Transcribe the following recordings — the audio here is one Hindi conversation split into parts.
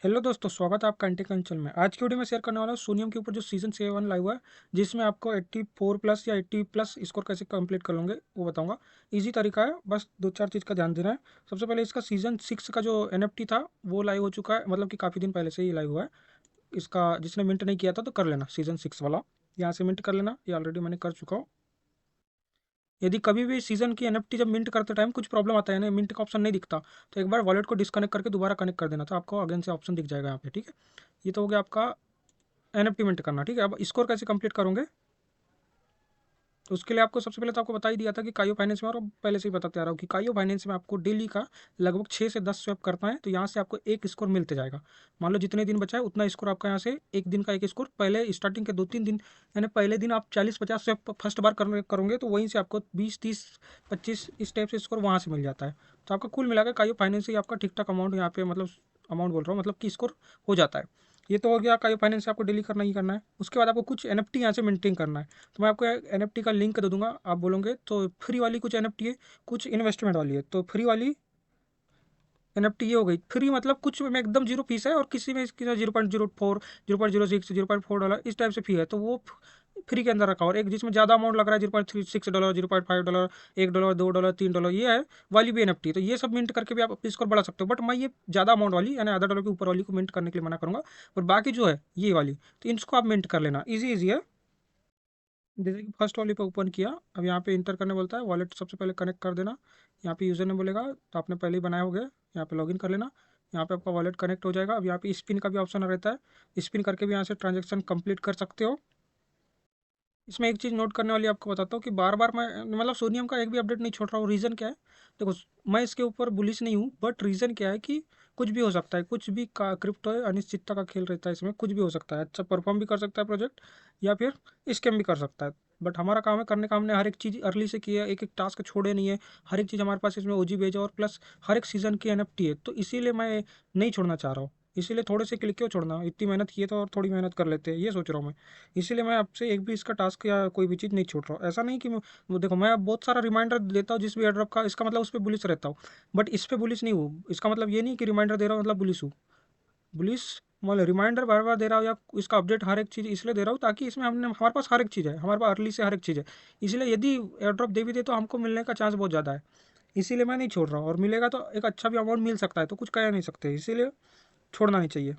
हेलो दोस्तों, स्वागत है आपका एंटी कंचल में। आज की वीडियो में शेयर करने वाला हूँ सोनियम के ऊपर जो सीजन 7 लाइव हुआ है, जिसमें आपको 84 प्लस या 80 प्लस स्कोर कैसे कंप्लीट कर लोगे वो बताऊंगा। इजी तरीका है, बस दो चार चीज़ का ध्यान देना है। सबसे पहले इसका सीजन 6 का जो एनएफटी था वो लाइव हो चुका है, मतलब कि काफ़ी दिन पहले से ही लाइव हुआ है। इसका जिसने मिंट नहीं किया था तो कर लेना, सीजन 6 वाला यहाँ से मिंट कर लेना। ये ऑलरेडी मैंने कर चुका हूँ। यदि कभी भी सीजन की एनएफटी जब मिंट करते टाइम कुछ प्रॉब्लम आता है ना, मिंट का ऑप्शन नहीं दिखता, तो एक बार वॉलेट को डिस्कनेक्ट करके दोबारा कनेक्ट कर देना, तो आपको अगेन से ऑप्शन दिख जाएगा यहाँ पे। ठीक है, ये तो हो गया आपका एनएफटी मिंट करना। ठीक है, अब स्कोर कैसे कंप्लीट करोगे, तो उसके लिए आपको सबसे पहले तो आपको बता ही दिया था कि कायो फाइनेंस में, और पहले से ही बताते आ रहा हूँ कि कायो फाइनेंस में आपको डेली का लगभग 6 से 10 स्वैप करना है, तो यहाँ से आपको एक स्कोर मिलते जाएगा। मान लो जितने दिन बचा है उतना स्कोर आपका यहाँ से, एक दिन का एक स्कोर। पहले स्टार्टिंग के 2-3 दिन, यानी पहले दिन आप 40-50 स्वैप फर्स्ट बार करोगे, तो वहीं से आपको 20-30-25 इस टाइप से स्कोर वहाँ से मिल जाता है। तो आपका कुल मिलाकर कायो फाइनेंस से आपका ठीक ठाक अमाउंट यहाँ पे, मतलब अमाउंट बोल रहा हूँ, मतलब कि स्कोर हो जाता है। ये तो हो गया, कायो फाइनेंस से आपको डेली करना ही करना है। उसके बाद आपको कुछ एनएफटी यहाँ से मेंटेन करना है। तो मैं आपको एनएफटी का लिंक दे दूंगा, आप बोलोगे तो फ्री वाली कुछ एनएफटी है, कुछ इन्वेस्टमेंट वाली है। तो फ्री वाली एनएफटी ये हो गई फ्री, मतलब कुछ में एकदम जीरो फीस है, और किसी में इसकी 0.04, 0.06, $0.4 इस टाइप से फी है, तो वो फ्री के अंदर रखा। और एक जिसमें ज़्यादा अमाउंट लग रहा है, $0.36, $0.5, $1, $2, $3, ये है वाली भी एनएफटी। तो ये सब मिंट करके भी आप अपनी स्कोर बढ़ा सकते हो, बट मैं ये ज़्यादा अमाउंट वाली यानी $1 के ऊपर वाली को मिंट करने के लिए मना करूँगा। और बाकी जो है ये वाली, तो इनको आप मिंट कर लेना, ईजी ईजी है। जैसे कि फर्स्ट वाली पे ओपन किया, अब यहाँ पे इंटर करने बोलता है, वॉलेट सबसे पहले कनेक्ट कर देना। यहाँ पे यूज़र ने बोलेगा, तो आपने पहले ही बनाया हो गया, यहाँ पे लॉगिन कर लेना। यहाँ पे आपका वॉलेट कनेक्ट हो जाएगा। अब यहाँ पे स्पिन का भी ऑप्शन रहता है, स्पिन करके भी यहाँ से ट्रांजेक्शन कंप्लीट कर सकते हो। इसमें एक चीज़ नोट करने वाली आपको बताता हूँ कि बार बार मैं, मतलब सोनियम का एक भी अपडेट नहीं छोड़ रहा हूँ। रीज़न क्या है, देखो, मैं इसके ऊपर बुलिश नहीं हूँ, बट रीज़न क्या है कि कुछ भी हो सकता है, कुछ भी का क्रिप्टो है, अनिश्चितता का खेल रहता है, इसमें कुछ भी हो सकता है। अच्छा परफॉर्म भी कर सकता है प्रोजेक्ट, या फिर स्कैम भी कर सकता है। बट हमारा काम है करने का, हमने हर एक चीज़ अर्ली से की है, एक एक टास्क छोड़े नहीं है। हर एक चीज़ हमारे पास इसमें ओजी भेजा, और प्लस हर एक सीज़न की एनएफटी है, तो इसीलिए मैं नहीं छोड़ना चाह रहा हूँ। इसीलिए थोड़े से क्लिक क्यों छोड़ना, इतनी मेहनत की है तो और थोड़ी मेहनत कर लेते हैं, ये सोच रहा हूँ मैं। इसीलिए मैं आपसे एक भी इसका टास्क या कोई भी चीज़ नहीं छोड़ रहा हूँ। ऐसा नहीं कि वो देखो, मैं बहुत सारा रिमाइंडर देता हूँ जिस भी एड्रॉप का, इसका मतलब उस पर बुलिस रहता हूँ, बट इस पर बुलिस नहीं हूँ। इसका मतलब ये नहीं कि रिमाइंडर दे रहा हूँ मतलब बुलिस हूँ। बुलिस मतलब रिमाइंडर बार बार दे रहा हूँ, या इसका अपडेट हर एक चीज़ इसलिए दे रहा हूँ ताकि इसमें हमने, हमारे पास हर एक चीज़ है, हमारे पास अर्ली से हर एक चीज़ है। इसलिए यदि एड्रॉप दे भी दे तो हमको मिलने का चांस बहुत ज़्यादा है। इसीलिए मैं नहीं छोड़ रहा हूँ, और मिलेगा तो एक अच्छा भी अमाउंट मिल सकता है, तो कुछ कह नहीं सकते, इसीलिए छोड़ना नहीं चाहिए।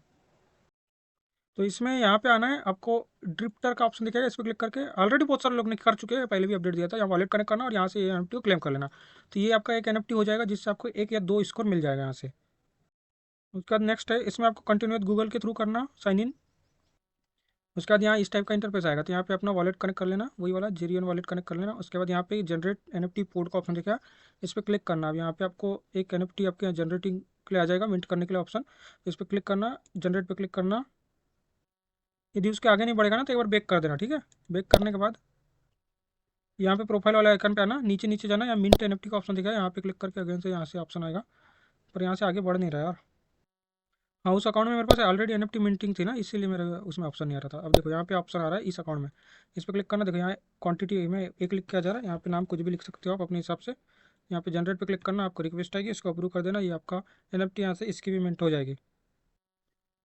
तो इसमें यहाँ पे आना है आपको, ड्रिफ्टर का ऑप्शन दिखेगा, इस पर क्लिक करके ऑलरेडी बहुत सारे लोग ने कर चुके हैं, पहले भी अपडेट दिया था। यहाँ वॉलेट कनेक्ट करना और यहाँ से ये एनएफटी को क्लेम कर लेना। तो ये आपका एक एनएफटी हो जाएगा, जिससे आपको एक या दो स्कोर मिल जाएगा यहाँ से। उसके बाद नेक्स्ट है, इसमें आपको कंटिन्यू गूगल के थ्रू करना साइन इन। उसके बाद यहाँ इस टाइप का इंटरफेस आएगा, तो यहाँ पे अपना वॉलेट कनेक्ट कर लेना, वही वाला जेरियन वॉलेट कनेक्ट कर लेना। उसके बाद यहाँ पे जनरेट एनएफटी पोर्ट का ऑप्शन दिखेगा, इस पर क्लिक करना। अब यहाँ पे आपको एक एनएफटी आपके यहाँ जनरेटिंग के लिए आ जाएगा, मिंट करने के लिए ऑप्शन। इस पर क्लिक करना, जनरेट पे क्लिक करना। यदि उसके आगे नहीं बढ़ेगा ना, तो एक बार बैक कर देना। ठीक है, बैक करने के बाद यहाँ पे प्रोफाइल वाला आइकन पे आना, नीचे नीचे जाना, यहाँ मिंट एनएफटी का ऑप्शन दिखा है, यहाँ पे क्लिक करके अगेन से यहाँ से ऑप्शन आएगा। पर यहाँ से आगे बढ़ नहीं रहा यार। हाँ, उस अकाउंट में मेरे पास ऑलरेडी एनएफटी मिंटिंग थी ना, इसीलिए मेरे उसमें ऑप्शन नहीं आ रहा था। अब देखो यहाँ पे ऑप्शन आ रहा है इस अकाउंट में, इस पर क्लिक करना। देखो यहाँ क्वांटिटी में एक लिख किया जा रहा है, यहाँ पे नाम कुछ भी लिख सकते हो आप अपने हिसाब से। यहाँ पे जनरेट पे क्लिक करना, आपको रिक्वेस्ट आएगी, इसको अप्रूव कर देना। ये आपका एनएफटी यहाँ से इसकी भी मिंट हो जाएगी।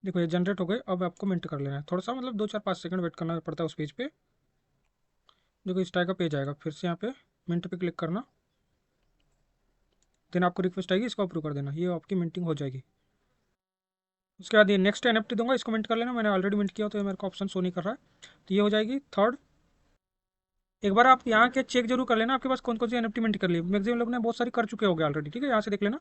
देखो ये जनरेट हो गए, अब आपको मिंट कर लेना है। थोड़ा सा मतलब 2-4-5 सेकंड वेट करना पड़ता है उस पेज पे। देखो इस टाइप का पेज आएगा, फिर से यहाँ पे मिंट पे क्लिक करना, देन आपको रिक्वेस्ट आएगी, इसको अप्रूव कर देना, ये आपकी मिंटिंग हो जाएगी। उसके बाद ये नेक्स्ट एनएफटी दूंगा, इसको मिंट कर लेना। मैंने ऑलरेडी मिंट किया, तो ये मेरे को ऑप्शन शो नहीं कर रहा है, तो ये हो जाएगी थर्ड। एक बार आप यहाँ के चेक जरूर कर लेना आपके पास कौन कौन सी एनएफटी मिंट कर ली। मैक्सिमम लोग ने बहुत सारी कर चुके होंगे ऑलरेडी। ठीक है, यहाँ से देख लेना,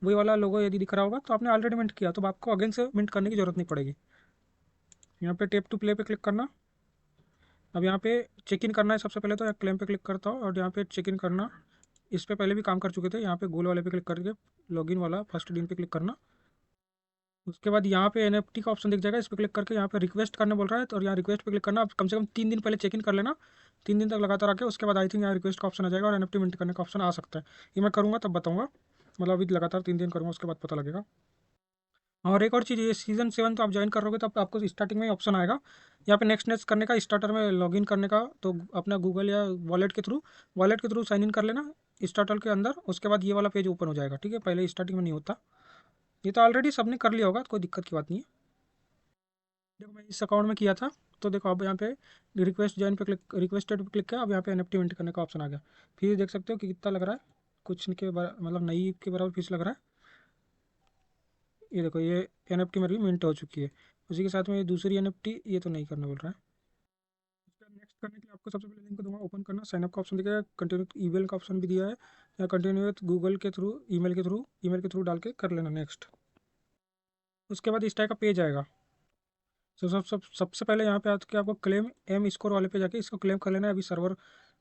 वही वाला लोगो यदि दिख रहा होगा तो आपने ऑलरेडी मिंट किया, तो आपको अगेन से मिंट करने की जरूरत नहीं पड़ेगी। यहाँ पे टेप टू प्ले पे क्लिक करना। अब यहाँ पे चेक इन करना है सबसे पहले, तो क्लेम पे क्लिक करता हूँ और यहाँ पे चेक इन करना। इस पे पहले भी काम कर चुके थे, यहाँ पे गोल वाले पे क्लिक करके लॉगिन वाला फर्स्ट दिन पे क्लिक करना। उसके बाद यहाँ पे एनएफटी का ऑप्शन दिख जाएगा, इस पर क्लिक करके यहाँ पे रिक्वेस्ट करने बोल रहा है, तो यहाँ रिक्वेस्ट पे क्लिक करना। अब कम से कम 3 दिन पहले चेक इन कर लेना, 3 दिन तक लगातार आके। उसके बाद आई थिंक यहाँ रिक्वेस्ट का ऑप्शन आ जाएगा और एनएफटी मिंट करने का ऑप्शन आ सकता है। ये मैं करूँगा तब बताऊँगा, मतलब अभी लगातार 3 दिन करूँगा, उसके बाद पता लगेगा। और एक और चीज़, ये सीजन 7 तो आप ज्वाइन करोगे तो आपको स्टार्टिंग में ही ऑप्शन आएगा यहाँ पे नेक्स्ट नेक्स्ट करने का, स्टार्टर में लॉगिन करने का। तो अपना गूगल या वॉलेट के थ्रू साइन इन कर लेना स्टार्टर के अंदर। उसके बाद ये वाला पेज ओपन हो जाएगा। ठीक है, पहले स्टार्टिंग में नहीं होता। ये तो ऑलरेडी सबने कर लिया होगा, कोई दिक्कत की बात नहीं है। देखो मैं इस अकाउंट में किया था, तो देखो अब यहाँ पे रिक्वेस्ट ज्वाइन पे क्लिक, रिक्वेस्टेड पे क्लिक किया, अब यहाँ पे एनएफटी मिंट करने का ऑप्शन आ गया। फीस देख सकते हो कि कितना लग रहा है, कुछ के मतलब नई के बराबर फीस लग रहा है। ये देखो ये एनएफटी मेरी मिंट हो चुकी है। उसी के साथ में ये दूसरी एनएफटी, ये तो नहीं करने बोल रहा है। उसका नेक्स्ट करने के लिए आपको सबसे पहले लिंक दूंगा, ओपन करना, साइनअप का ऑप्शन दिखेगा, कंटिन्यू ईमेल का ऑप्शन भी दिया है, या कंटिन्यू विथ गूगल के थ्रू, ईमेल के थ्रू डाल के कर लेना नेक्स्ट। उसके बाद इस टाइप का पेज आएगा। सबसे पहले यहाँ पे आके आपको क्लेम एम स्कोर वाले पे जाके इसको क्लेम कर लेना है। अभी सर्वर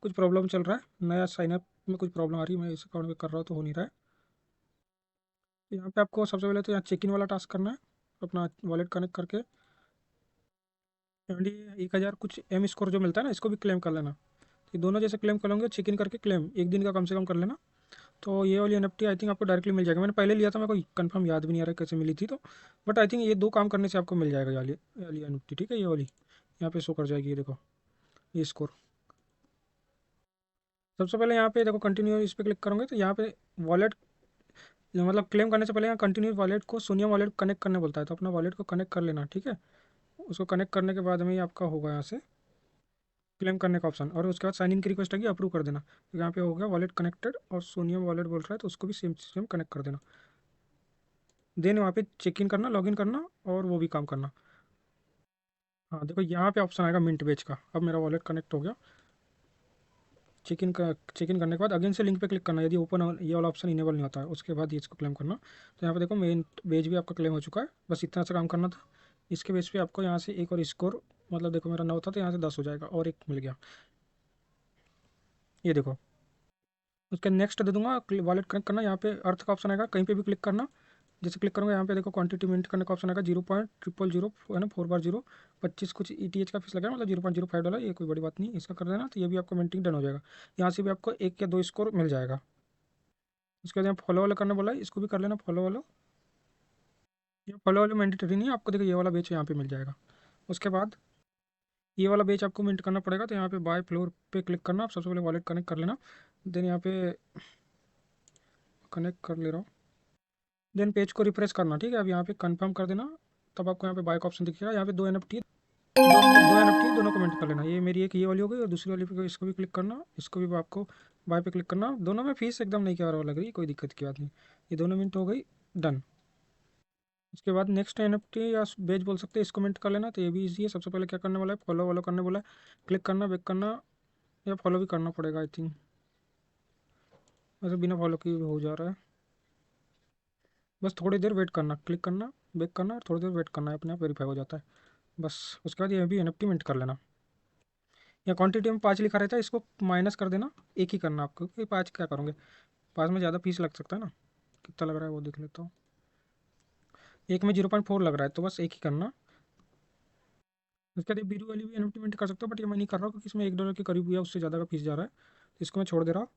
कुछ प्रॉब्लम चल रहा है, नया साइनअप में कुछ प्रॉब्लम आ रही है, मैं इस अकाउंट में कर रहा हूँ तो हो नहीं रहा है। तो यहाँ पे आपको सबसे पहले तो यहाँ चेक इन वाला टास्क करना है, अपना वॉलेट कनेक्ट करके 1000 कुछ एम स्कोर जो मिलता है ना, इसको भी क्लेम कर लेना। ये दोनों जैसे क्लेम कर लेंगे, चेक इन करके क्लेम एक दिन का कम से कम कर लेना। तो ये वाली एनएफटी आई थिंक आपको डायरेक्टली मिल जाएगा। मैंने पहले लिया था, मेरे को कंफर्म याद भी नहीं आ रहा है कैसे मिली थी, तो बट आई थिंक ये 2 काम करने से आपको मिल जाएगा ये वाली एनएफटी, ठीक है। ये वाली यहाँ पे शो कर जाएगी, ये देखो ये स्कोर। सबसे पहले यहाँ पे देखो कंटिन्यू, इस पर क्लिक करोगे तो यहाँ पे वॉलेट मतलब क्लेम करने से पहले यहाँ कंटिन्यू वॉलेट को शून्य वॉलेट कनेक्ट करने बोलता है, तो अपना वॉलेट को कनेक्ट कर लेना, ठीक है। उसको कनेक्ट करने के बाद में ही आपका होगा यहाँ से क्लेम करने का ऑप्शन, और उसके बाद साइन इन की रिक्वेस्ट आएगी, अप्रूव कर देना। तो यहाँ पे हो गया वॉलेट कनेक्टेड, और सोनियम वॉलेट बोल रहा है तो उसको भी सेम सिस्टम कनेक्ट कर देना। देन वहाँ पे चेक इन करना, लॉग इन करना, और वो भी काम करना। हाँ देखो यहाँ पे ऑप्शन आएगा मिंट बेच का, अब मेरा वॉलेट कनेक्ट हो गया। चेक इन करने के बाद अगेन से लिंक पे क्लिक करना, यदि ओपन ये वाला ऑप्शन इनेबल नहीं होता है, उसके बाद ये इसको क्लेम करना। तो यहाँ पे देखो मेन बेच भी आपका क्लेम हो चुका है, बस इतना सा काम करना था। इसके बेस पे आपको यहाँ से एक और स्कोर, मतलब देखो मेरा 9 था तो यहाँ से 10 हो जाएगा, और एक मिल गया, ये देखो। उसके नेक्स्ट दे दूंगा, वॉलेट कनेक्ट करना, यहाँ पे अर्थ का ऑप्शन आएगा, कहीं पे भी क्लिक करना। जैसे क्लिक करूँगा यहाँ पे देखो क्वांटिटी मिंट करने का ऑप्शन आएगा, 0.000 है ना, 4 बार 0, 25 कुछ ETH का फीस लगेगा, मतलब $0.05, ये कोई बड़ी बात नहीं, इसका कर देना। तो ये भी आपको मिंटिंग डन हो जाएगा। यहाँ से भी आपको 1 या 2 स्कोर मिल जाएगा। उसके बाद यहाँ फॉलो वाला करने बोला है, इसको भी कर लेना फॉलो वाला। ये फॉलो वाला मैंडेटरी नहीं है आपको, देखो ये वाला बेच यहाँ पे मिल जाएगा। उसके बाद ये वाला बेच आपको मिंट करना पड़ेगा, तो यहाँ पे बाय फ्लोर पे क्लिक करना, आप सबसे पहले वॉलेट कनेक्ट कर लेना। देन यहाँ पे कनेक्ट कर ले रहा हूँ। देन पेज को रिफ्रेश करना, ठीक है। अब यहाँ पे कंफर्म कर देना, तब आपको यहाँ पे बाय का ऑप्शन दिखेगा। यहाँ पे 2 NFT, दो NFT दोनों कमेंट कर लेना। ये मेरी एक ये वाली हो गई, और दूसरी वाली पे इसको भी क्लिक करना, इसको भी आपको बाय पे क्लिक करना। दोनों में फीस एकदम नहीं क्या लग रही, कोई दिक्कत की बात नहीं। ये दोनों मिनट हो गई, डन। उसके बाद नेक्स्ट NFT या बेच बोल सकते हैं, इसको मिनट कर लेना। तो ये भी ईजी है। सबसे पहले क्या करने वाला है, फॉलो वॉलो करने बोला है, क्लिक करना, बैक करना, या फॉलो भी करना पड़ेगा आई थिंक, वैसे बिना फॉलो की हो जा रहा है। बस थोड़ी देर वेट करना, क्लिक करना, बैक करना, और थोड़ी देर वेट करना है, अपने आप वेरीफाई हो जाता है बस। उसके बाद ये भी NFT मिनट कर लेना। या क्वांटिटी में 5 लिखा रहता है, इसको माइनस कर देना, एक ही करना आपको, क्योंकि 5 क्या करोगे, 5 में ज़्यादा फीस लग सकता है ना। कितना लग रहा है वो देख लेता हूँ, एक में 0.4 लग रहा है, तो बस एक ही करना। उसके बाद बीरू वाली भी NFT मिनट कर सकते हो, बट ये मैं नहीं कर रहा हूँ क्योंकि इसमें $1 के करीब हुआ, उससे ज़्यादा का फीस जा रहा है, तो इसको मैं छोड़ दे रहा हूँ।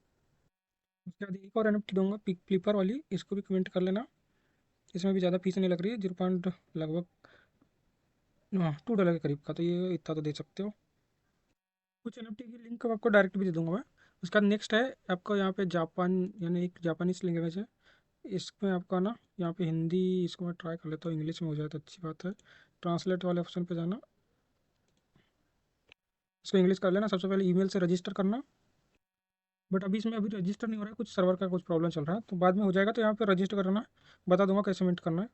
उसके बाद एक और NFT दूंगा, पिक फ्लिपर वाली, इसको भी कमेंट कर लेना। इसमें भी ज़्यादा फीस नहीं लग रही है, 0 पॉइंट लगभग, हाँ $2 के करीब का, तो ये इतना तो दे सकते हो। कुछ NFT की लिंक आपको डायरेक्ट भी दे दूंगा मैं। उसके बाद नेक्स्ट है आपको यहाँ पे जापान, यानी एक जापानीज लैंग्वेज है, इसमें आपका ना यहाँ पे हिंदी, इसको मैं ट्राई कर लेता हूँ, इंग्लिश में हो जाए तो अच्छी बात है। ट्रांसलेट वाले ऑप्शन पे जाना, इसको इंग्लिश कर लेना। सबसे पहले ईमेल से रजिस्टर करना, बट अभी इसमें अभी रजिस्टर नहीं हो रहा है, कुछ सर्वर का कुछ प्रॉब्लम चल रहा है, तो बाद में हो जाएगा। तो यहाँ पे रजिस्टर करना है, बता दूंगा कैसे मिनट करना है।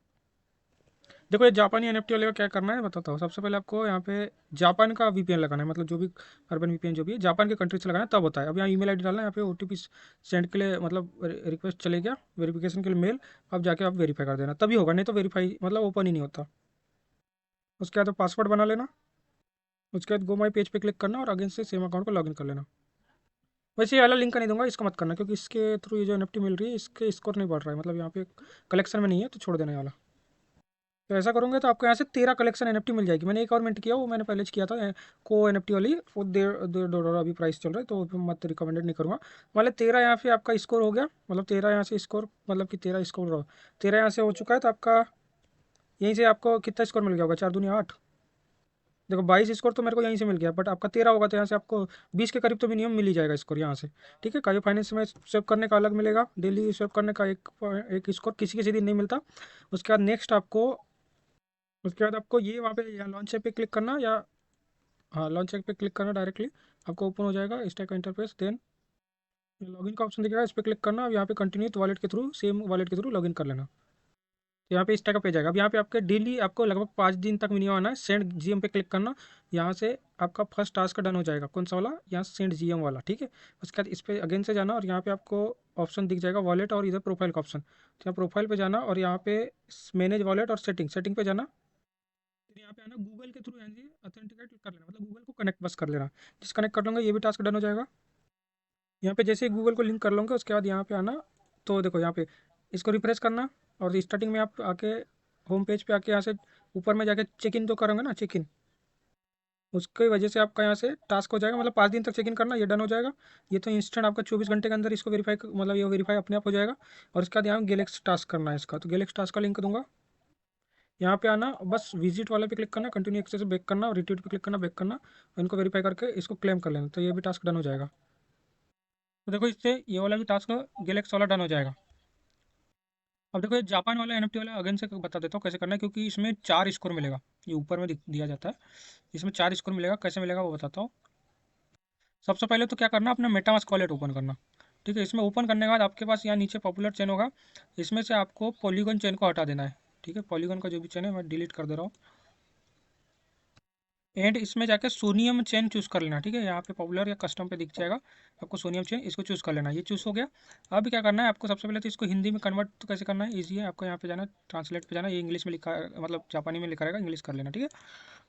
देखो ये जापानी NFT वाले का क्या करना है बताता हूँ। सबसे पहले आपको यहाँ पे जापान का VPN लगाना है, मतलब जो भी अर्बन VPN जो भी है जापान के कंट्री से लगाना है, तब होता है। अब यहाँ ईमेल आईडी डालना है, यहाँ पे OTP सेंड के लिए, मतलब रिक्वेस्ट चले गया वेरिफिकेशन के लिए मेल, अब जाके आप वेरीफाई कर देना, तभी होगा, नहीं तो वेरीफाई मतलब ओपन ही नहीं होता। उसके बाद पासवर्ड बना लेना। उसके बाद गो माई पेज पे क्लिक करना, और अगेन से सेम अकाउंट को लॉगिन कर लेना। वैसे ये वाला लिंक का नहीं दूंगा, इसका मत करना, क्योंकि इसके थ्रू ये जो NFT मिल रही है, इसके स्कोर नहीं बढ़ रहा है, मतलब यहाँ पे कलेक्शन में नहीं है, तो छोड़ देना ये वाला। तो ऐसा करूँगे तो आपको यहाँ से 13 कलेक्शन NFT मिल जाएगी। मैंने एक और मिनट किया, वो मैंने पहले किया था को NFT वाली, वो $1.5 अभी प्राइस चल रहा है, तो मत रिकमेंडेड नहीं करूँगा। मतलब 13 यहाँ पे आपका स्कोर हो गया, मतलब 13 यहाँ से स्कोर, मतलब कि 13 स्कोर रहो, 13 यहाँ से हो चुका है, तो आपका यहीं से आपको कितना स्कोर मिल गया होगा, 4 दूनी 8, देखो 22 स्कोर तो मेरे को यहीं से मिल गया, बट आपका 13 होगा तो यहाँ से आपको 20 के करीब तो मिनिमम मिल ही जाएगा स्कोर यहाँ से। ठीक है, कायो फाइनेंस में स्वेप करने का अलग मिलेगा, डेली स्वेप करने का एक स्कोर किसी किसी दिन नहीं मिलता। उसके बाद नेक्स्ट आपको, उसके बाद आपको ये वहाँ पे या लॉन्च पे क्लिक करना, या हाँ लॉन्च पे क्लिक करना, डायरेक्टली आपको ओपन हो जाएगा स्टैक का इंटरफेस। देन लॉगिन का ऑप्शन दिखेगा, इस पर क्लिक करना। अब यहाँ पे कंटिन्यू वॉलेट के थ्रू, सेम वॉलेट के थ्रू लॉगिन कर लेना। तो यहाँ पे इस टाइप का पेज आएगा। अब यहाँ पे आपके डेली आपको लगभग 5 दिन तक मिनिमम आना है। सेंड जीएम पे क्लिक करना, यहाँ से आपका फर्स्ट टास्क डन हो जाएगा। कौन सा वाला? यहाँ सेंड जीएम वाला। ठीक है, उसके बाद इस पर अगेन से जाना और यहाँ पे आपको ऑप्शन दिख जाएगा वॉलेट और इधर प्रोफाइल का ऑप्शन। तो यहाँ प्रोफाइल पे जाना और यहाँ पे मैनेज वॉलेट और सेटिंग पे जाना। फिर यहाँ पे आना, गूगल के थ्रू एनजी ऑथेंटिकेट कर लेना, मतलब गूगल को कनेक्ट बस कर लेना। जिस कनेक्ट कर लूँगा ये भी टास्क डन हो जाएगा। यहाँ पे जैसे ही गूगल को लिंक कर लूँगा उसके बाद यहाँ पे आना, तो देखो यहाँ पे इसको रिफ्रेश करना और स्टार्टिंग में आप आके होम पेज पे आके यहाँ से ऊपर में जाके चेक इन तो करोगे ना, चेक इन, उसकी वजह से आपका यहाँ से टास्क हो जाएगा। मतलब 5 दिन तक चेक इन करना, ये डन हो जाएगा। ये तो इंस्टेंट आपका 24 घंटे के अंदर इसको वेरीफाई, मतलब ये वेरीफाई अपने आप हो जाएगा। और उसके बाद यहाँ गैलेक्स टास्क करना है इसका, तो गैलेक्स टास्क का लिंक दूंगा। यहाँ पे आना, बस विजिट वाले पे क्लिक करना, कंटिन्यू एक्सेस से बैक करना और रिट्वीट पे क्लिक करना, बैक करना, और इनको वेरीफाई करके इसको क्लेम कर लेना, तो ये भी टास्क डन हो जाएगा। तो देखो इससे ये वाला भी टास्क गैलेक्स वाला डन हो जाएगा। अब देखो ये जापान वाला एनएफटी वाला अगेन से बता देता हूँ कैसे करना है, क्योंकि इसमें 4 स्कोर मिलेगा। ये ऊपर में दिया जाता है, इसमें 4 स्कोर मिलेगा। कैसे मिलेगा वो बताता हूँ। सबसे पहले तो क्या करना, अपना मेटामास्क वॉलेट ओपन करना। ठीक है, इसमें ओपन करने के बाद आपके पास यहाँ नीचे पॉपुलर चेन होगा, इसमें से आपको पॉलीगन चेन को हटा देना है। ठीक है, पॉलीगन का जो भी चेन है मैं डिलीट कर दे रहा हूँ। एंड इसमें जाके सोनियम चेन चूज़ कर लेना। ठीक है, यहाँ पे पॉपुलर या कस्टम पे दिख जाएगा आपको सोनियम चेन, इसको चूज़ कर लेना। ये चूज़ हो गया। अब क्या करना है आपको, सबसे पहले तो इसको हिंदी में कन्वर्ट तो कैसे करना है, ईजी है। आपको यहाँ पे जाना, ट्रांसलेट पे जाना, ये इंग्लिश में लिखा मतलब जापानी में लिखा रहेगा, इंग्लिश कर लेना। ठीक है,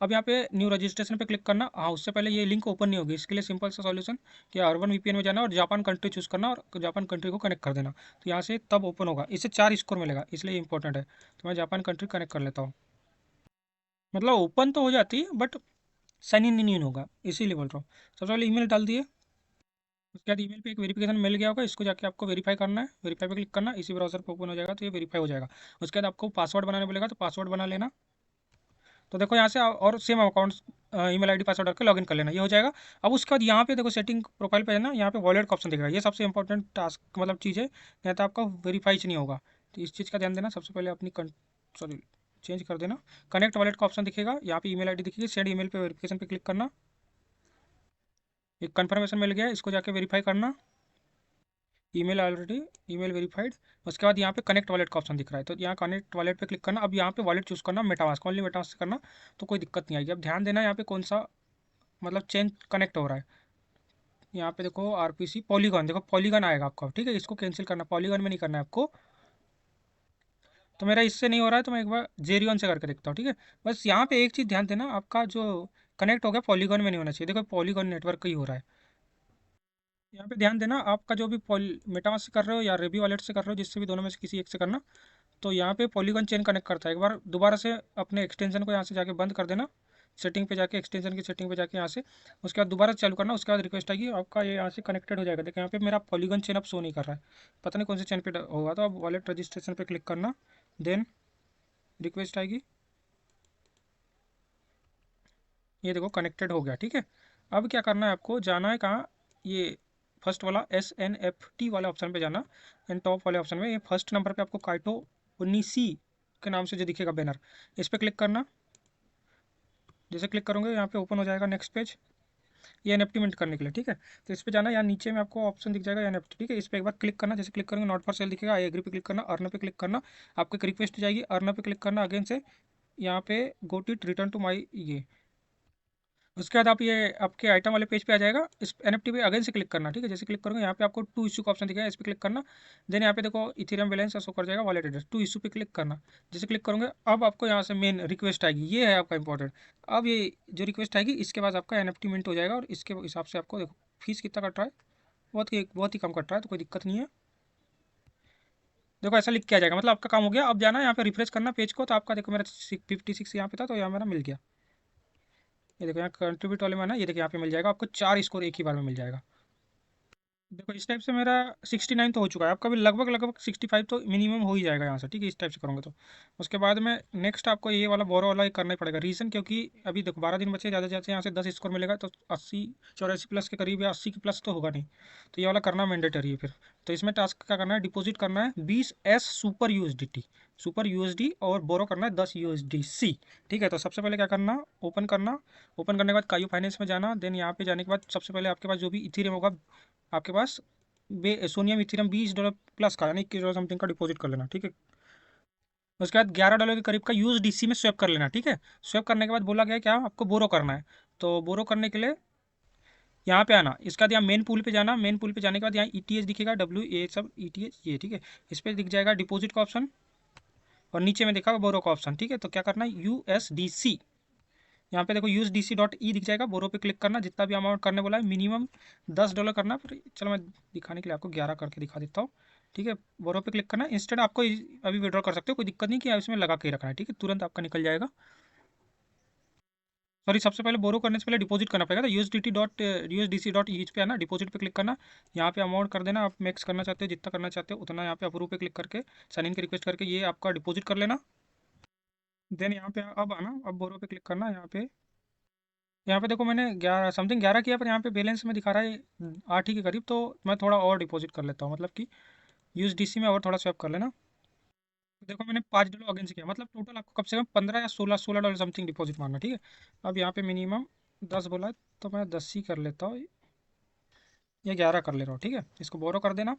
अब यहाँ पे न्यू रजिस्ट्रेशन पे क्लिक करना। हाँ, उससे पहले ये लिंक ओपन नहीं होगी, इसके लिए सिंपल सा सॉल्यूशन कि अर्बन वीपीएन में जाना और जापान कंट्री चूज़ करना और जापान कंट्री को कनेक्ट कर देना। तो यहाँ से तब ओपन होगा। इससे 4 स्कोर मिलेगा, इसलिए इंपॉर्टेंट है। तो मैं जापान कंट्री कनेक्ट कर लेता हूँ। मतलब ओपन तो हो जाती है बट साइन इन नहीं होगा, इसीलिए बोल रहा हूँ। सबसे पहले ईमेल डाल दिए, उसके बाद ईमेल पे एक वेरिफिकेशन मिल गया होगा, इसको जाके आपको वेरीफाई करना है। वेरीफाई पे क्लिक करना, इसी ब्राउजर पे ओपन हो जाएगा, तो ये वेरीफाई हो जाएगा। उसके बाद आपको पासवर्ड बनाने बोलेगा, तो पासवर्ड बना लेना। तो देखो यहाँ से और same accounts email ID password रख के लॉगिन कर लेना, ये हो जाएगा। अब उसके बाद यहाँ पे देखो सेटिंग प्रोफाइल पे है ना, यहाँ पे वॉलेट का ऑप्शन दिखेगा। ये सबसे इंपॉर्टेंट टास्क मतलब चीज़ है, नहीं तो आपका वेरीफाई नहीं होगा। तो इस चीज़ का ध्यान देना। सबसे पहले अपनी सॉरी चेंज कर देना। कनेक्ट वॉलेट का ऑप्शन दिखेगा, यहाँ पे ईमेल आईडी दिखेगी, सेंड ईमेल पे वेरिफिकेशन पे क्लिक करना। एक कन्फर्मेशन मिल गया, इसको जाके वेरीफाई करना। Email already, email verified. उसके बाद यहाँ पे कनेक्ट वॉलेट का ऑप्शन दिख रहा है, तो यहाँ कनेक्ट वॉलेट पे क्लिक करना। अब यहाँ पे वॉलेट चूज़ करना, मेटामास्क, ओनली मेटामास्क से करना, तो कोई दिक्कत नहीं आएगी। अब ध्यान देना यहाँ पे कौन सा मतलब चेन कनेक्ट हो रहा है। यहाँ पे देखो आरपीसी पॉलीगॉन, देखो पॉलीगॉन आएगा आपका। ठीक है, इसको कैंसिल करना, पॉलीगॉन में नहीं करना है आपको। तो मेरा इससे नहीं हो रहा है, तो मैं एक बार जेरियन से करके देखता हूँ। ठीक है, बस यहाँ पे एक चीज़ ध्यान देना, आपका जो कनेक्ट हो गया पॉलीगॉन में नहीं होना चाहिए। देखो पॉलीगॉन नेटवर्क का ही हो रहा है। यहाँ पे ध्यान देना, आपका जो भी मेटामास्क से कर रहे हो या रेबी वॉलेट से कर रहे हो, जिससे भी दोनों में से किसी एक से करना, तो यहाँ पे पॉलीगॉन चेन कनेक्ट करता है। एक बार दोबारा से अपने एक्सटेंशन को यहाँ से जाके बंद कर देना, सेटिंग पे जाके, एक्सटेंशन की सेटिंग पे जाके यहाँ से, उसके बाद दोबारा चालू करना। उसके बाद रिक्वेस्ट आएगी आपका, ये यहाँ से कनेक्टेड हो जाएगा। देखिए यहाँ पे मेरा पॉलीगॉन चेन अब शो नहीं कर रहा है, पता नहीं कौन से चेन पे होगा। तो अब वॉलेट रजिस्ट्रेशन पे क्लिक करना, देन रिक्वेस्ट आएगी, ये देखो कनेक्टेड हो गया। ठीक है, अब क्या करना है आपको, जाना है कहाँ, ये फर्स्ट वाला SNFT वाला ऑप्शन पे जाना। एंड टॉप वाले ऑप्शन में ये फर्स्ट नंबर पे आपको काइटो 19C के नाम से जो दिखेगा बैनर, इस पर क्लिक करना। जैसे क्लिक करोगे यहाँ पे ओपन हो जाएगा नेक्स्ट पेज, ये एनएफटी मिंट करने के लिए। ठीक है, तो इस पे जाना, यहाँ नीचे में आपको ऑप्शन दिख जाएगा एनएफटी। ठीक है, इस पर एक बार क्लिक करना। जैसे क्लिक करेंगे नॉट फॉर सेल दिखेगा, आई एग्री पे क्लिक करना, अर्न पे क्लिक करना, आपको एक रिक्वेस्ट जाएगी, अर्न पे क्लिक करना अगेन से, यहाँ पे go to return to my ये। उसके बाद आप ये आपके आइटम वाले पेज पे आ जाएगा, इस एनएफटी पे अगेन से क्लिक करना। ठीक है, जैसे क्लिक करोगे यहाँ पे आपको टू इशू का ऑप्शन दिखेगा, इस पर क्लिक करना। देन यहाँ पे देखो इथेरियम बैलेंस शो कर जाएगा, वॉलेट एड्रेस, टू इशू पे क्लिक करना। जैसे क्लिक करोगे अब आपको यहाँ से मेन रिक्वेस्ट आएगी, ये है आपका इंपॉर्टेंट। अब ये जो रिक्वेस्ट आएगी इसके बाद आपका एनएफटी मिंट हो जाएगा, और इसके हिसाब से आपको देखो फीस कितना कट रहा है, बहुत ही कम कट रहा है, तो कोई दिक्कत नहीं है। देखो ऐसा लिख के आ जाएगा, मतलब आपका काम हो गया। अब जाना यहाँ पे रिफ्रेश करना पेज को, तो आपका देखो मेरा 56 यहाँ पे था, तो यहाँ मेरा मिल गया। ये देखो यहाँ कंट्रीब्यूट वाले में ना, ये देखो यहाँ पे मिल जाएगा आपको 4 स्कोर एक ही बार में मिल जाएगा। देखो इस टाइप से मेरा 69 तो हो चुका है, आपका भी लगभग लगभग 65 तो मिनिमम हो ही जाएगा यहाँ से, ठीक है, इस टाइप से करूँगा तो। उसके बाद में नेक्स्ट आपको ये वाला बोरो वाला ही करना ही पड़ेगा, रीज़न क्योंकि अभी देखो 12 दिन बचे, ज़्यादा ज़्यादा यहाँ से 10 स्कोर मिलेगा तो 80 84 प्लस के करीब या 80 के प्लस तो होगा नहीं, तो ये वाला करना मैंडेटरी है फिर। तो इसमें टास्क क्या करना है, डिपॉजिट करना है 20 सुपर यूएसडीटी, सुपर यूएसडी, और बोरो करना है 10 यूएसडीसी। ठीक है, तो सबसे पहले क्या करना, ओपन करना, ओपन करने के बाद कायू फाइनेंस में जाना, देन यहाँ पे जाने के बाद सबसे पहले आपके पास जो भी इथीरियम होगा आपके पास, सोनियम इथेरियम $20 प्लस का, यानी $21 समथिंग का डिपॉजिट कर लेना, ठीक है। उसके बाद $11 के करीब का यूएसडीसी में स्वैप कर लेना, ठीक है। स्वैप करने के बाद बोला गया क्या, आपको बोरो करना है, तो बोरो करने के लिए यहाँ पे आना, इसका यहाँ मेन पूल पे जाना, मेन पूल पे जाने के बाद यहाँ ईटीएच दिखेगा, डब्ल्यू ए सब ईटीएच ये, ठीक है। इस पर दिख जाएगा डिपॉजिट का ऑप्शन, और नीचे में दिखा बोरो का ऑप्शन, ठीक है। तो क्या करना है, यूएसडीसी, यहाँ पे देखो USDC.E दिख जाएगा, बोरो पे क्लिक करना, जितना भी अमाउंट करने बोला है मिनिमम $10 करना, फिर चलो मैं दिखाने के लिए आपको 11 करके दिखा देता हूँ, ठीक है। बोरो पे क्लिक करना, इंस्टेंट आपको अभी विड्रॉ कर सकते हो, कोई दिक्कत नहीं कि इसमें लगा के ही रखना है, ठीक है, तुरंत आपका निकल जाएगा। सॉरी, सबसे पहले बोरो करने से पहले डिपॉजिट करना पड़ेगा, तो USDC.E पे आना, डिपॉजिट पे क्लिक करना, यहाँ पे अमाउंट कर देना, आप मैक्स करना चाहते हो जितना करना चाहते हो उतना, यहाँ पे अप्रूव पे क्लिक करके साइन इन की रिक्वेस्ट करके ये आपका डिपॉजिट कर लेना। देन यहाँ पे अब आना, अब बोरो पे क्लिक करना, यहाँ पे देखो मैंने 11 समथिंग 11 किया, पर यहाँ पे बैलेंस में दिखा रहा है 8 ही के करीब, तो मैं थोड़ा और डिपॉजिट कर लेता हूँ, मतलब कि यूएसडीसी में और थोड़ा स्वैप कर लेना। तो देखो मैंने $5 अगेंस्ट किया, मतलब टोटल आपको कम से कम 15 या $16 समथिंग डिपॉजिट मारना, ठीक है। अब यहाँ पे मिनिमम 10 बोला है, तो मैं 10 ही कर लेता हूँ, या 11 कर ले रहा हूँ, ठीक है। इसको बोरो कर देना,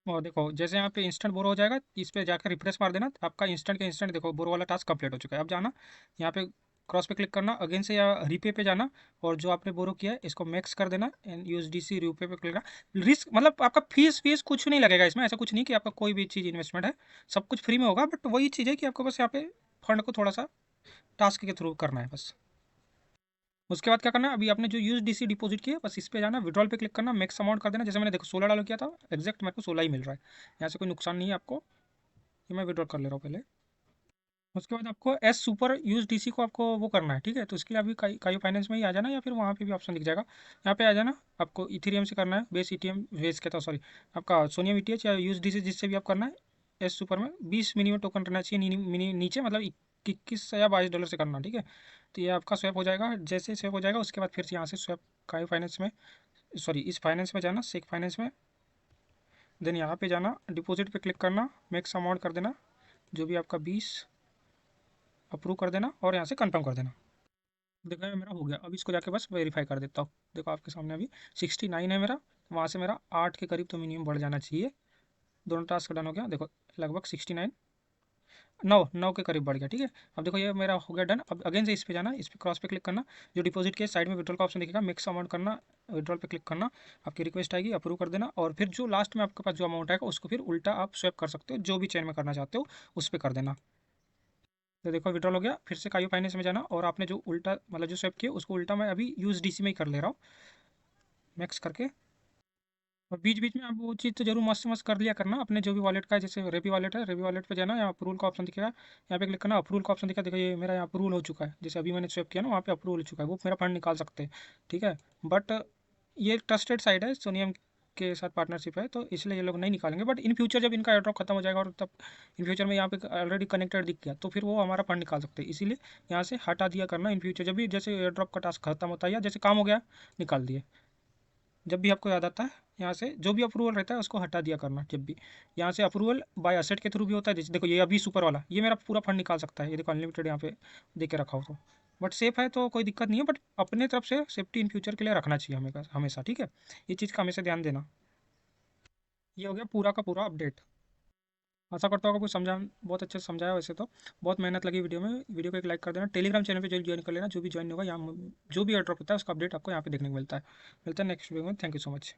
और देखो जैसे यहाँ पे इंस्टेंट बोरो हो जाएगा, इस पे जाकर रिफ्रेश मार देना, तो आपका इंस्टेंट के इंस्टेंट देखो बोरो वाला टास्क कंप्लीट हो चुका है। अब जाना यहाँ पे क्रॉस पे क्लिक करना, अगेन से या रीपे पे जाना, और जो आपने बोरो किया है इसको मैक्स कर देना, एंड यूएसडीसी रीपे पे क्लिक करना। रिस्क मतलब आपका फीस फीस कुछ नहीं लगेगा इसमें, ऐसा कुछ नहीं कि आपका कोई भी चीज़ इन्वेस्टमेंट है, सब कुछ फ्री में होगा, बट वही चीज़ है कि आपको बस यहाँ पे फंड को थोड़ा सा टास्क के थ्रू करना है बस। उसके बाद क्या करना है, अभी आपने जो यूएसडीसी डिपॉजिट किया बस इस पे जाना, विड्रॉल पे क्लिक करना, मैक्स अमाउंट कर देना, जैसे मैंने देखो $16 किया था, एग्जैक्ट मेरे को 16 ही मिल रहा है, यहाँ से कोई नुकसान नहीं है आपको। ये मैं विड्रॉल कर ले रहा हूँ पहले। उसके बाद आपको एस सुपर यूएसडीसी को आपको वो करना है, ठीक है। तो इसके लिए अभी काई फाइनेंस में ही आ जाना, या फिर वहाँ पे भी ऑप्शन दिख जाएगा, यहाँ पे आ जाना। आपको इथेरियम से करना है, बेस ईटीएम बेस कहता हूँ सॉरी, आपका सोनियम ईटीएच या यूएसडीसी जिससे भी आप करना है। एस सुपर में 20 मिनिमम टोकन रहना चाहिए, नीचे मतलब 21 या $22 से करना, ठीक है। तो ये आपका स्वैप हो जाएगा, जैसे स्वैप हो जाएगा उसके बाद फिर से यहाँ से स्वैप काई फाइनेंस में, सॉरी इस फाइनेंस में जाना, सेक फाइनेंस में, देन यहाँ पे जाना, डिपॉजिट पे क्लिक करना, मैक्स अमाउंट कर देना, जो भी आपका 20 अप्रूव कर देना, और यहाँ से कंफर्म कर देना। देखो ये मेरा हो गया, अब इसको जाके बस वेरीफाई कर देता हूँ। देखो आपके सामने अभी 69 है मेरा, वहाँ से मेरा 8 के करीब तो मिनिमम बढ़ जाना चाहिए। दोनों टास्क डन हो गया, देखो लगभग 69, 9 के करीब बढ़ गया, ठीक है। अब देखो ये मेरा हो गया डन। अब अगेन से इस पे जाना, इस पे क्रॉस पे क्लिक करना, जो डिपॉजिट के साइड में विड्रॉल का ऑप्शन दिखेगा, मिक्स अमाउंट करना, विड्रॉल पे क्लिक करना, आपकी रिक्वेस्ट आएगी, अप्रूव कर देना, और फिर जो लास्ट में आपके पास जो अमाउंट आएगा उसको फिर उल्टा आप स्वैप कर सकते हो, जो भी चेन में करना चाहते हो उस पर कर देना। तो देखो विड्रॉल हो गया, फिर से कायू फाइनेंस में जाना, और आपने जो उल्टा मतलब जो स्वैप किया उसको उल्टा मैं अभी यूएसडीसी में ही कर ले रहा हूँ, मैक्स करके। और बीच बीच में आप वो चीज़ तो जरूर मस्त मस्त कर लिया करना, अपने जो भी वॉलेट का है, जैसे रेपी वॉलेट है, रेपी वॉलेट पे जाना, यहाँ अप्रूवल का ऑप्शन दिखेगा, यहाँ पे क्लिक करना, अप्रूवल का ऑप्शन दिखा, देखो ये मेरा यहाँ अप्रूवल हो चुका है, जैसे अभी मैंने स्वैप किया ना वहाँ पे अप्रूवल हो चुका है, वो मेरा फंड निकाल सकते हैं, ठीक है। बट ये ट्रस्टेड साइट है, सोनियम के साथ पार्टनरशिप है, तो इसलिए ये लोग नहीं निकालेंगे, बट इन फ्यूचर जब इनका एयरड्रॉप खत्म हो जाएगा, और तब इन फ्यूचर में यहाँ पे ऑलरेडी कनेक्टेड दिख गया, तो फिर वो हमारा फंड निकाल सकते हैं, इसीलिए यहाँ से हटा दिया करना इन फ्यूचर, जब भी जैसे एयरड्रॉप का टास्क खत्म होता है या जैसे काम हो गया निकाल दिए, जब भी आपको याद आता है यहाँ से जो भी अप्रूवल रहता है उसको हटा दिया करना। जब भी यहाँ से अप्रूवल बाय असेट के थ्रू भी होता है, जैसे देखो ये अभी सुपर वाला ये मेरा पूरा फंड निकाल सकता है, ये देखो अनलिमिटेड यहाँ पे दे के रखा हो, तो बट सेफ है तो कोई दिक्कत नहीं है, बट अपने तरफ से सेफ्टी इन फ्यूचर के लिए रखना चाहिए हमें हमेशा, ठीक है। ये चीज़ का हमेशा ध्यान देना। ये हो गया पूरा का पूरा अपडेट। आशा करता होगा कुछ समझा, बहुत अच्छे से समझाया वैसे तो, बहुत मेहनत लगी वीडियो में। वीडियो को एक लाइक कर देना, टेलीग्राम चैनल पे ज्वाइन कर लेना, जो भी ज्वाइन होगा यहाँ जो भी एड्रॉप होता है उसका अपडेट आपको यहाँ पे देखने को मिलता है। मिलता है नेक्स्ट वीडियो में, थैंक यू सो मच।